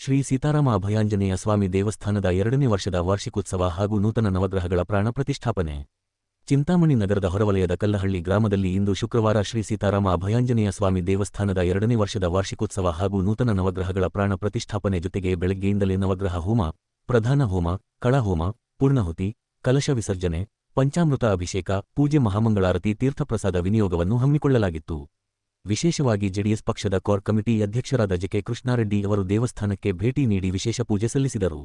ಶ್ರೀ ಸೀತಾರಾಮ ಅಭಯಾಂಜನೇಯ ಸ್ವಾಮಿ ದೇವಸ್ಥಾನದ 2ನೇ ವರ್ಷದ ವಾರ್ಷಿಕೋತ್ಸವ ಹಾಗೂ ನೂತನ ನವಗ್ರಹಗಳ ಪ್ರಾಣ ಪ್ರತಿಷ್ಠಾಪನೆ. ಚಿಂತಾಮಣಿ ನಗರದ ಹೊರವಲಯದ ಕಲ್ಲಹಳ್ಳಿ ಗ್ರಾಮದಲ್ಲಿ ಇಂದು ಶುಕ್ರವಾರ ಶ್ರೀ ಸೀತಾರಾಮ ಅಭಯಾಂಜನೇಯ ಸ್ವಾಮಿ ದೇವಸ್ಥಾನದ 2ನೇ ವರ್ಷದ ವಾರ್ಷಿಕೋತ್ಸವ ಹಾಗೂ ನೂತನ ನವಗ್ರಹಗಳ ಪ್ರಾಣ ಪ್ರತಿಷ್ಠಾಪನೆ ಜೊತೆಗೆ ಬೆಳಗ್ಗೆಯಿಂದಲೇ ನವಗ್ರಹ ಹೋಮ, ಪ್ರಧಾನ ಹೋಮ, ಕಳಹೋಮ, ಪೂರ್ಣಾಹುತಿ, ಕಲಶ ವಿಸರ್ಜನೆ, ಪಂಚಾಮೃತ ಅಭಿಷೇಕ, ಪೂಜೆ, ಮಹಾಮಂಗಳಾರತಿ, ತೀರ್ಥಪ್ರಸಾದ ವಿನಿಯೋಗವನ್ನು ಹಮ್ಮಿಕೊಳ್ಳಲಾಗಿತ್ತು. ವಿಶೇಷವಾಗಿ ಜೆಡಿಎಸ್ ಪಕ್ಷದ ಕೋರ್ ಕಮಿಟಿ ಅಧ್ಯಕ್ಷರಾದ ಜೆ. ಕೆ. ಕೃಷ್ಣಾರೆಡ್ಡಿ ಅವರು ದೇವಸ್ಥಾನಕ್ಕೆ ಭೇಟಿ ನೀಡಿ ವಿಶೇಷ ಪೂಜೆ ಸಲ್ಲಿಸಿದರು.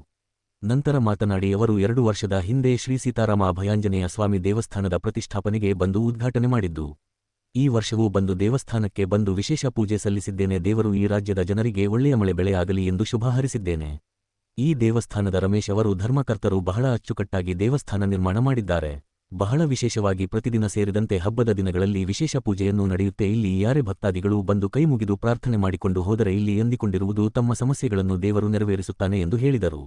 ನಂತರ ಮಾತನಾಡಿ ಅವರು 2 ವರ್ಷದ ಹಿಂದೆ ಶ್ರೀ ಸೀತಾರಾಮ ಅಭಯಾಂಜನೇಯ ಸ್ವಾಮಿ ದೇವಸ್ಥಾನದ ಪ್ರತಿಷ್ಠಾಪನೆಗೆ ಬಂದು ಉದ್ಘಾಟನೆ ಮಾಡಿದ್ದು. ಈ ವರ್ಷವೂ ಬಂದು ದೇವಸ್ಥಾನಕ್ಕೆ ಬಂದು ವಿಶೇಷ ಪೂಜೆ ಸಲ್ಲಿಸಿದ್ದೇನೆ. ದೇವರು ಈ ರಾಜ್ಯದ ಜನರಿಗೆ ಒಳ್ಳೆಯ ಮಳೆ ಬೆಳೆಯಾಗಲಿ ಎಂದು ಶುಭ ಹಾರೈಸಿದ್ದೇನೆ. ಈ ದೇವಸ್ಥಾನದ ರಮೇಶ್ ಅವರು ಧರ್ಮಕರ್ತರು ಬಹಳ ಅಚ್ಚುಕಟ್ಟಾಗಿ ದೇವಸ್ಥಾನ ನಿರ್ಮಾಣ ಮಾಡಿದ್ದಾರೆ. ಬಹಳ ವಿಶೇಷವಾಗಿ ಪ್ರತಿದಿನ ಸೇರಿದಂತೆ ಹಬ್ಬದ ದಿನಗಳಲ್ಲಿ ವಿಶೇಷ ಪೂಜೆಯನ್ನು ನಡೆಯುತ್ತೆ. ಇಲ್ಲಿ ಯಾರೇ ಭಕ್ತಾದಿಗಳು ಬಂದು ಕೈ ಮುಗಿದು ಪ್ರಾರ್ಥನೆ ಮಾಡಿಕೊಂಡು ಹೋದರೆ ಇಲ್ಲಿ ಎಂದಿಕೊಂಡಿರುವುದು ತಮ್ಮ ಸಮಸ್ಯೆಗಳನ್ನು ದೇವರು ನೆರವೇರಿಸುತ್ತಾನೆ ಎಂದು ಹೇಳಿದರು.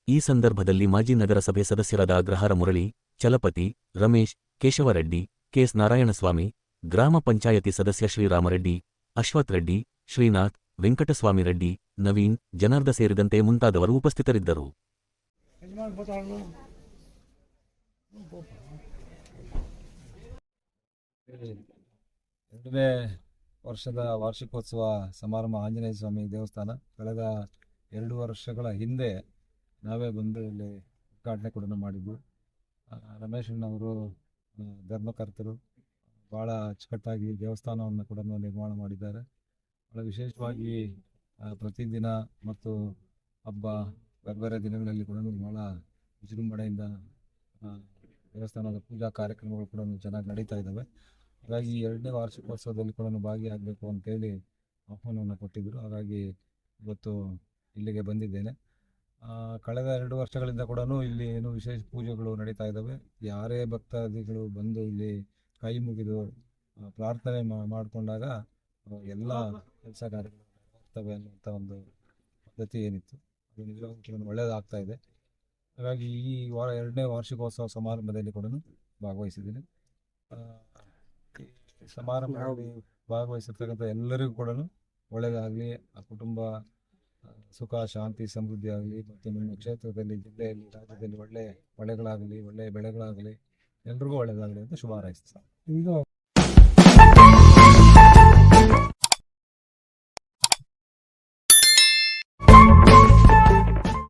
ಈ ಸಂದರ್ಭದಲ್ಲಿ ಮಾಜಿ ನಗರಸಭೆ ಸದಸ್ಯರಾದ ಅಗ್ರಹಾರ ಮುರಳಿ, ಚಲಪತಿ, ರಮೇಶ್, ಕೇಶವರೆಡ್ಡಿ, ಕೆಎಸ್ ನಾರಾಯಣಸ್ವಾಮಿ, ಗ್ರಾಮ ಪಂಚಾಯತಿ ಸದಸ್ಯ ಶ್ರೀರಾಮರೆಡ್ಡಿ, ಅಶ್ವಥ್ ರೆಡ್ಡಿ, ಶ್ರೀನಾಥ್, ವೆಂಕಟಸ್ವಾಮಿ ರೆಡ್ಡಿ, ನವೀನ್, ಜನಾರ್ದ ಸೇರಿದಂತೆ ಮುಂತಾದವರು ಉಪಸ್ಥಿತರಿದ್ದರು. 2ನೇ ವರ್ಷದ ವಾರ್ಷಿಕೋತ್ಸವ ಸಮಾರಂಭ ಆಂಜನೇಯ ಸ್ವಾಮಿ ದೇವಸ್ಥಾನ ಕಳೆದ 2 ವರ್ಷಗಳ ಹಿಂದೆ ನಾವೇ ಬಂದು ಇಲ್ಲಿ ಉದ್ಘಾಟನೆ ಕೂಡ ಮಾಡಿದ್ವು. ರಮೇಶಣ್ಣವರು ಧರ್ಮಕರ್ತರು ಭಾಳ ಅಚ್ಚುಕಟ್ಟಾಗಿ ದೇವಸ್ಥಾನವನ್ನು ಕೂಡ ನಿರ್ಮಾಣ ಮಾಡಿದ್ದಾರೆ. ಭಾಳ ವಿಶೇಷವಾಗಿ ಪ್ರತಿದಿನ ಮತ್ತು ಹಬ್ಬ ಬೇರೆ ಬೇರೆ ದಿನಗಳಲ್ಲಿ ಕೂಡ ಭಾಳ ವಿಜೃಂಭಣೆಯಿಂದ ದೇವಸ್ಥಾನದ ಪೂಜಾ ಕಾರ್ಯಕ್ರಮಗಳು ಕೂಡ ಚೆನ್ನಾಗಿ ನಡೀತಾ ಇದ್ದಾವೆ. ಹಾಗಾಗಿ 2ನೇ ವಾರ್ಷಿಕೋತ್ಸವದಲ್ಲಿ ಕೂಡ ಭಾಗಿಯಾಗಬೇಕು ಅಂತೇಳಿ ಆಹ್ವಾನವನ್ನು ಕೊಟ್ಟಿದ್ದರು. ಹಾಗಾಗಿ ಇವತ್ತು ಇಲ್ಲಿಗೆ ಬಂದಿದ್ದೇನೆ. ಕಳೆದ 2 ವರ್ಷಗಳಿಂದ ಕೂಡ ಇಲ್ಲಿ ಏನು ವಿಶೇಷ ಪೂಜೆಗಳು ನಡೀತಾ ಇದ್ದಾವೆ. ಯಾರೇ ಭಕ್ತಾದಿಗಳು ಬಂದು ಇಲ್ಲಿ ಕೈ ಮುಗಿದು ಪ್ರಾರ್ಥನೆ ಮಾಡಿಕೊಂಡಾಗ ಎಲ್ಲ ಕೆಲಸ ಕಾರ್ಯಗಳು ನೆರವೇರ್ತವೆ ಅನ್ನುವಂಥ ಒಂದು ಪದ್ಧತಿ ಏನಿತ್ತು ಅದು ನಿಜವಾಗ್ಲೂ ಒಳ್ಳೆಯದಾಗ್ತಾ ಇದೆ. ಹಾಗಾಗಿ ಈ 2ನೇ ವಾರ್ಷಿಕೋತ್ಸವ ಸಮಾರಂಭದಲ್ಲಿ ಕೂಡ ಭಾಗವಹಿಸಿದ್ದೀನಿ. ಈ ಸಮಾರಂಭದಲ್ಲಿ ಭಾಗವಹಿಸಿರ್ತಕ್ಕಂಥ ಎಲ್ಲರಿಗೂ ಕೂಡ ಒಳ್ಳೆಯದಾಗಲಿ, ಆ ಕುಟುಂಬ ಸುಖ ಶಾಂತಿ ಸಮೃದ್ಧಿ ಆಗಲಿ ಮತ್ತು ನಿಮ್ಮ ಕ್ಷೇತ್ರದಲ್ಲಿ, ಜಿಲ್ಲೆಯಲ್ಲಿ, ರಾಜ್ಯದಲ್ಲಿ ಒಳ್ಳೆಯ ಮಳೆಗಳಾಗಲಿ, ಒಳ್ಳೆಯ ಬೆಳೆಗಳಾಗಲಿ, ಎಲ್ರಿಗೂ ಒಳ್ಳೆಯದಾಗಲಿ ಅಂತ ಶುಭ ಹಾರೈಸ್ತೀನಿ.